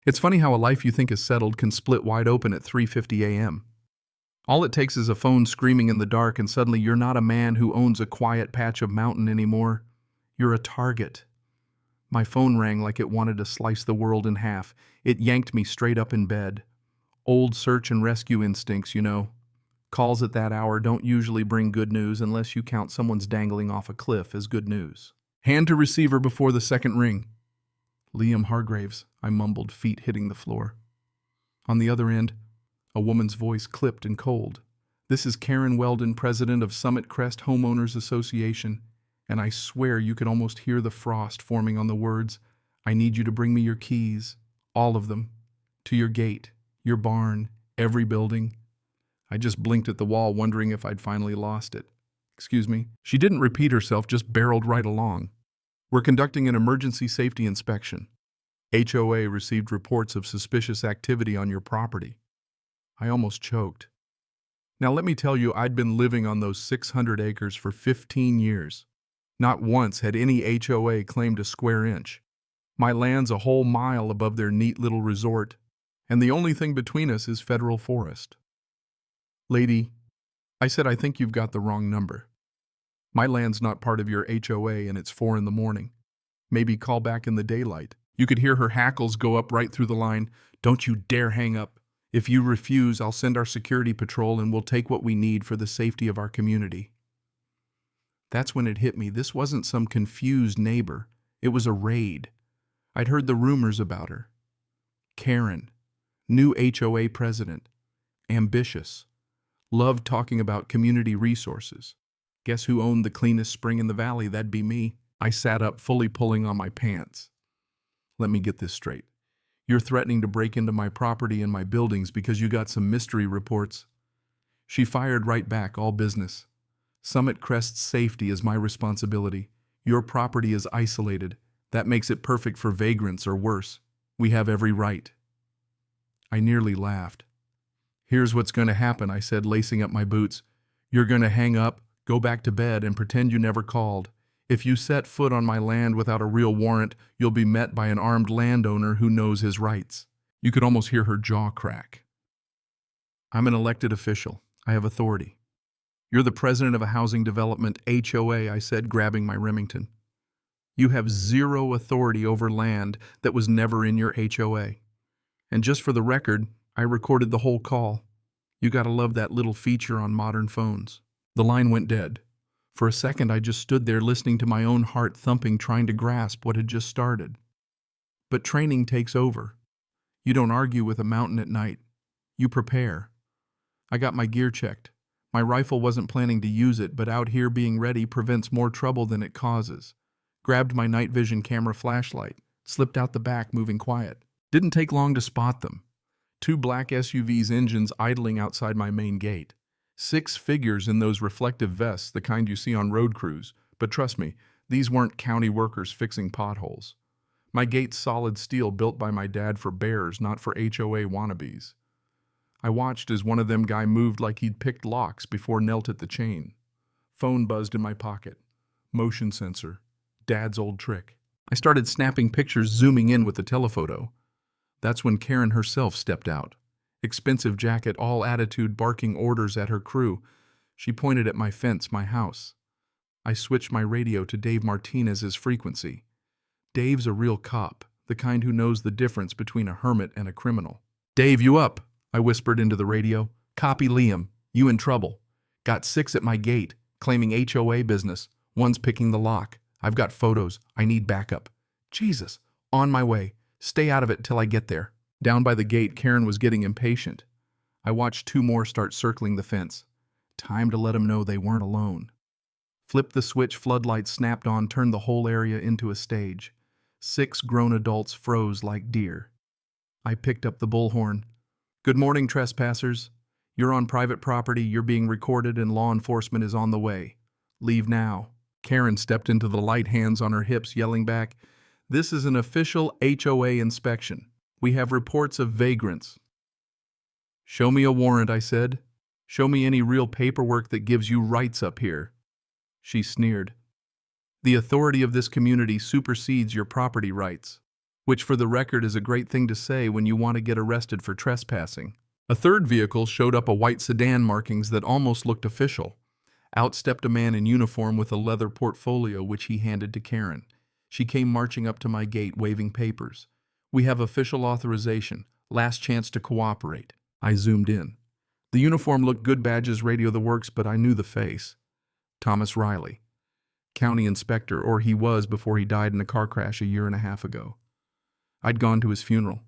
It's funny how a life you think is settled can split wide open at 3:50 a.m. All it takes is a phone screaming in the dark and suddenly you're not a man who owns a quiet patch of mountain anymore. You're a target. My phone rang like it wanted to slice the world in half. It yanked me straight up in bed. Old search and rescue instincts, you know. Calls at that hour don't usually bring good news unless you count someone's dangling off a cliff as good news. Hand to receiver before the second ring. Liam Hargraves, I mumbled, feet hitting the floor. On the other end, a woman's voice clipped and cold. This is Karen Weldon, president of Summit Crest Homeowners Association, and I swear you could almost hear the frost forming on the words. I need you to bring me your keys, all of them, to your gate, your barn, every building. I just blinked at the wall, wondering if I'd finally lost it. Excuse me. She didn't repeat herself, just barreled right along. We're conducting an emergency safety inspection. HOA received reports of suspicious activity on your property. I almost choked. Now let me tell you, I'd been living on those 600 acres for 15 years. Not once had any HOA claimed a square inch. My land's a whole mile above their neat little resort, and the only thing between us is federal forest. Lady, I said, I think you've got the wrong number. My land's not part of your HOA and it's 4 a.m. Maybe call back in the daylight. You could hear her hackles go up right through the line. Don't you dare hang up. If you refuse, I'll send our security patrol and we'll take what we need for the safety of our community. That's when it hit me. This wasn't some confused neighbor. It was a raid. I'd heard the rumors about her. Karen, new HOA president, ambitious, loved talking about community resources. Guess who owned the cleanest spring in the valley? That'd be me. I sat up, fully pulling on my pants. Let me get this straight. You're threatening to break into my property and my buildings because you got some mystery reports. She fired right back, all business. Summit Crest's safety is my responsibility. Your property is isolated. That makes it perfect for vagrants or worse. We have every right. I nearly laughed. Here's what's going to happen, I said, lacing up my boots. You're going to hang up, go back to bed, and pretend you never called. If you set foot on my land without a real warrant, you'll be met by an armed landowner who knows his rights. You could almost hear her jaw crack. I'm an elected official. I have authority. You're the president of a housing development, HOA, I said, grabbing my Remington. You have zero authority over land that was never in your HOA. And just for the record, I recorded the whole call. You gotta love that little feature on modern phones. The line went dead. For a second, I just stood there listening to my own heart thumping, trying to grasp what had just started. But training takes over. You don't argue with a mountain at night. You prepare. I got my gear checked. My rifle wasn't planning to use it, but out here being ready prevents more trouble than it causes. Grabbed my night vision camera flashlight, slipped out the back, moving quiet. Didn't take long to spot them. 2 black SUVs, engines idling outside my main gate. 6 figures in those reflective vests, the kind you see on road crews. But trust me, these weren't county workers fixing potholes. My gate's solid steel, built by my dad for bears, not for HOA wannabes. I watched as one of them guy moved like he'd picked locks before knelt at the chain. Phone buzzed in my pocket. Motion sensor. Dad's old trick. I started snapping pictures, zooming in with the telephoto. That's when Karen herself stepped out. Expensive jacket, all attitude, barking orders at her crew. She pointed at my fence, my house. I switched my radio to Dave Martinez's frequency. Dave's a real cop, the kind who knows the difference between a hermit and a criminal. Dave, you up? I whispered into the radio. Copy, Liam. You in trouble. Got 6 at my gate, claiming HOA business. One's picking the lock. I've got photos. I need backup. Jesus. On my way. Stay out of it till I get there. Down by the gate, Karen was getting impatient. I watched 2 more start circling the fence. Time to let them know they weren't alone. Flipped the switch, floodlights snapped on, turned the whole area into a stage. 6 grown adults froze like deer. I picked up the bullhorn. Good morning, trespassers. You're on private property, you're being recorded, and law enforcement is on the way. Leave now. Karen stepped into the light, hands on her hips, yelling back, This is an official HOA inspection. We have reports of vagrants. Show me a warrant, I said. Show me any real paperwork that gives you rights up here. She sneered. The authority of this community supersedes your property rights. which for the record is a great thing to say when you want to get arrested for trespassing. A third vehicle showed up, a white sedan markings that almost looked official. Out stepped a man in uniform with a leather portfolio which he handed to Karen. She came marching up to my gate waving papers. "We have official authorization. Last chance to cooperate." I zoomed in. The uniform looked good, badges, radio, the works, but I knew the face. Thomas Riley, county inspector, or he was before he died in a car crash a year and a half ago. I'd gone to his funeral.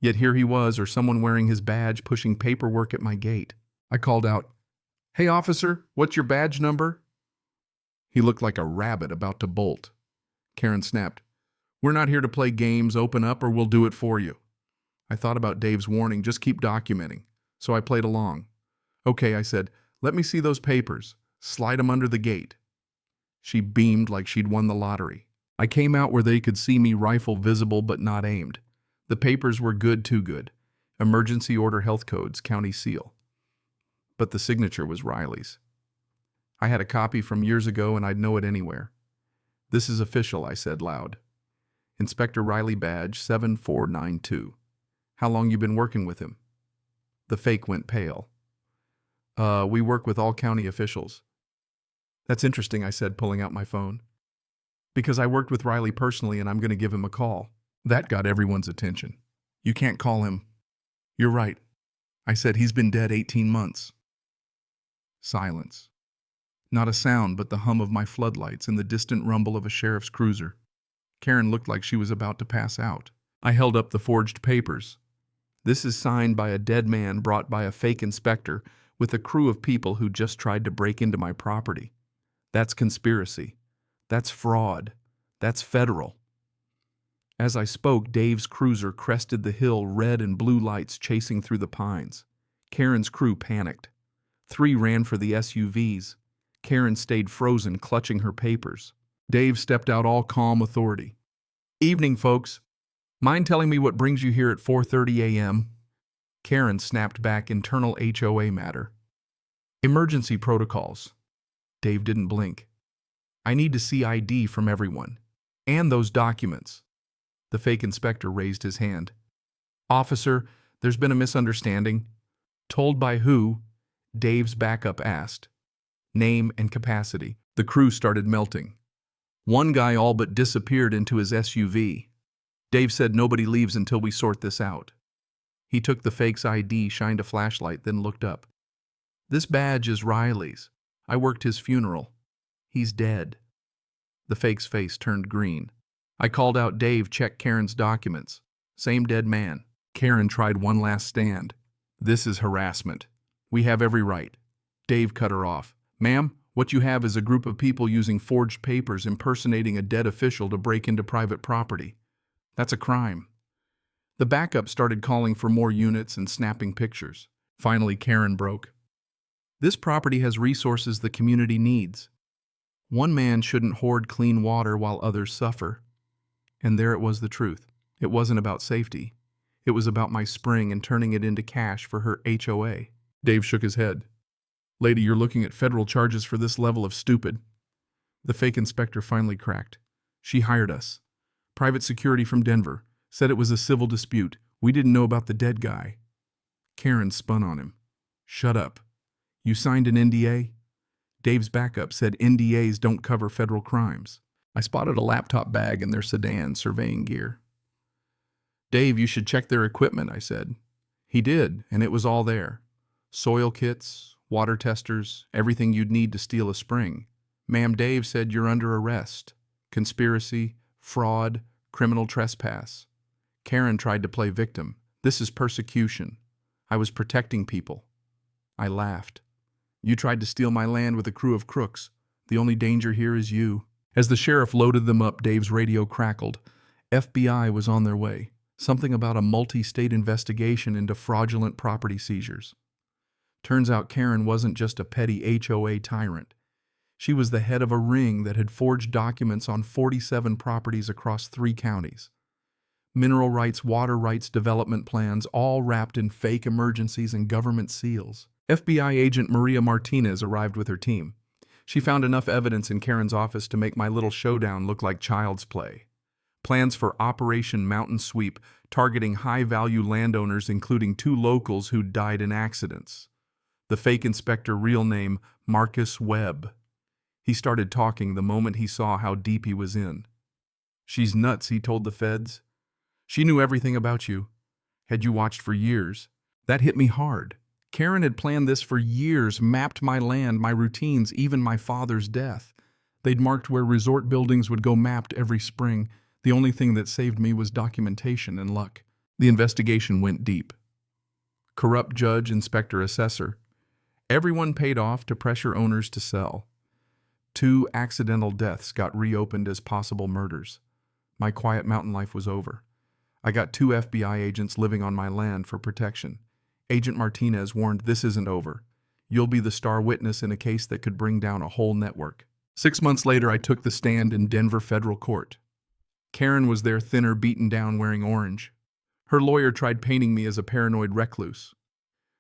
Yet here he was, or someone wearing his badge, pushing paperwork at my gate. I called out, "Hey officer, what's your badge number?" He looked like a rabbit about to bolt. Karen snapped, "We're not here to play games, open up or we'll do it for you." I thought about Dave's warning, just keep documenting. So I played along. "Okay," I said, "let me see those papers. Slide them under the gate." She beamed like she'd won the lottery. I came out where they could see me, rifle visible but not aimed. The papers were good, too good. Emergency order, health codes, county seal. But the signature was Riley's. I had a copy from years ago and I'd know it anywhere. "This is official," I said loud. "Inspector Riley, badge 7492. How long you been working with him?" The fake went pale. We work with all county officials." "That's interesting," I said, pulling out my phone. "Because I worked with Riley personally and I'm going to give him a call." That got everyone's attention. "You can't call him." "You're right." I said, "He's been dead 18 months. Silence. Not a sound but the hum of my floodlights and the distant rumble of a sheriff's cruiser. Karen looked like she was about to pass out. I held up the forged papers. "This is signed by a dead man brought by a fake inspector with a crew of people who just tried to break into my property. That's conspiracy. That's fraud. That's federal." As I spoke, Dave's cruiser crested the hill, red and blue lights chasing through the pines. Karen's crew panicked. 3 ran for the SUVs. Karen stayed frozen, clutching her papers. Dave stepped out, all calm authority. "Evening, folks. Mind telling me what brings you here at 4:30 a.m.? Karen snapped back, "Internal HOA matter. Emergency protocols." Dave didn't blink. "I need to see ID from everyone. And those documents." The fake inspector raised his hand. "Officer, there's been a misunderstanding." "Told by who?" Dave's backup asked. "Name and capacity." The crew started melting. One guy all but disappeared into his SUV. Dave said, "Nobody leaves until we sort this out." He took the fake's ID, shined a flashlight, then looked up. "This badge is Riley's. I worked his funeral. He's dead." The fake's face turned green. I called out, "Dave, check Karen's documents. Same dead man." Karen tried one last stand. "This is harassment. We have every right." Dave cut her off. "Ma'am, what you have is a group of people using forged papers impersonating a dead official to break into private property. That's a crime." The backup started calling for more units and snapping pictures. Finally, Karen broke. "This property has resources the community needs. One man shouldn't hoard clean water while others suffer." And there it was, the truth. It wasn't about safety. It was about my spring and turning it into cash for her HOA. Dave shook his head. "Lady, you're looking at federal charges for this level of stupid." The fake inspector finally cracked. "She hired us. Private security from Denver. Said it was a civil dispute. We didn't know about the dead guy." Karen spun on him. "Shut up. You signed an NDA?" Dave's backup said NDAs don't cover federal crimes. I spotted a laptop bag in their sedan, surveying gear. "Dave, you should check their equipment," I said. He did, and it was all there. Soil kits, water testers, everything you'd need to steal a spring. "Ma'am, Dave said you're under arrest. Conspiracy, fraud, criminal trespass." Karen tried to play victim. "This is persecution. I was protecting people." I laughed. "You tried to steal my land with a crew of crooks. The only danger here is you." As the sheriff loaded them up, Dave's radio crackled. FBI was on their way. Something about a multi-state investigation into fraudulent property seizures. Turns out Karen wasn't just a petty HOA tyrant. She was the head of a ring that had forged documents on 47 properties across 3 counties. Mineral rights, water rights, development plans, all wrapped in fake emergencies and government seals. FBI agent Maria Martinez arrived with her team. She found enough evidence in Karen's office to make my little showdown look like child's play. Plans for Operation Mountain Sweep, targeting high-value landowners including 2 locals who died in accidents. The fake inspector, real name Marcus Webb. He started talking the moment he saw how deep he was in. "She's nuts," he told the feds. "She knew everything about you. Had you watched for years." That hit me hard. Karen had planned this for years, mapped my land, my routines, even my father's death. They'd marked where resort buildings would go, mapped every spring. The only thing that saved me was documentation and luck. The investigation went deep. Corrupt judge, inspector, assessor. Everyone paid off to pressure owners to sell. 2 accidental deaths got reopened as possible murders. My quiet mountain life was over. I got 2 FBI agents living on my land for protection. Agent Martinez warned, "This isn't over. You'll be the star witness in a case that could bring down a whole network." 6 months later, I took the stand in Denver federal court. Karen was there, thinner, beaten down, wearing orange. Her lawyer tried painting me as a paranoid recluse.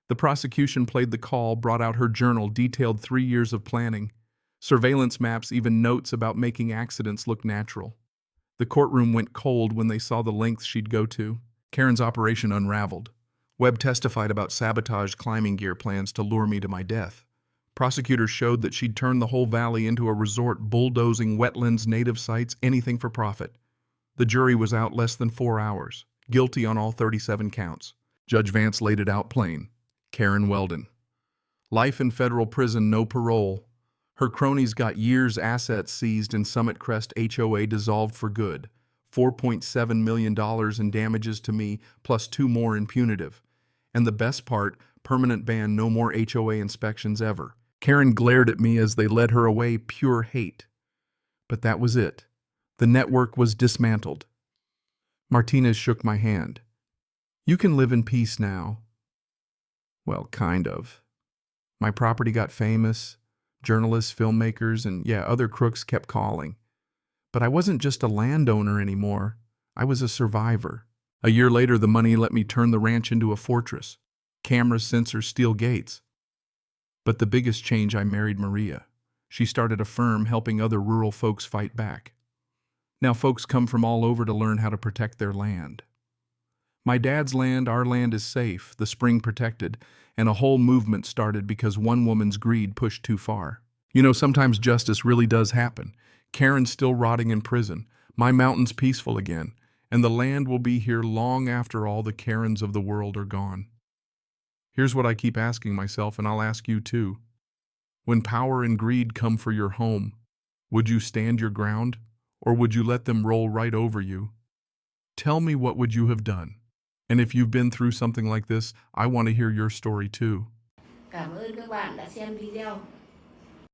The prosecution played the call, brought out her journal, detailed 3 years of planning, surveillance maps, even notes about making accidents look natural. The courtroom went cold when they saw the lengths she'd go to. Karen's operation unraveled. Webb testified about sabotage climbing gear plans to lure me to my death. Prosecutors showed that she'd turned the whole valley into a resort, bulldozing wetlands, native sites, anything for profit. The jury was out less than 4 hours. Guilty on all 37 counts. Judge Vance laid it out plain. Karen Weldon. Life in federal prison, no parole. Her cronies got years, assets seized, and Summit Crest HOA dissolved for good. $4.7 million in damages to me, plus 2 more in punitive. And the best part, permanent ban, no more HOA inspections ever. Karen glared at me as they led her away, pure hate. But that was it. The network was dismantled. Martinez shook my hand. "You can live in peace now." Well, kind of. My property got famous. Journalists, filmmakers, and other crooks kept calling. But I wasn't just a landowner anymore. I was a survivor. A year later, the money let me turn the ranch into a fortress. Cameras, sensors, steel gates. But the biggest change, I married Maria. She started a firm helping other rural folks fight back. Now folks come from all over to learn how to protect their land. My dad's land, our land, is safe, the spring protected, and a whole movement started because one woman's greed pushed too far. You know, sometimes justice really does happen. Karen's still rotting in prison. My mountain's peaceful again, and the land will be here long after all the Karens of the world are gone. Here's what I keep asking myself, and I'll ask you too. When power and greed come for your home, would you stand your ground, or would you let them roll right over you? Tell me, what would you have done? And if you've been through something like this, I want to hear your story too. Cảm ơn các bạn đã xem video.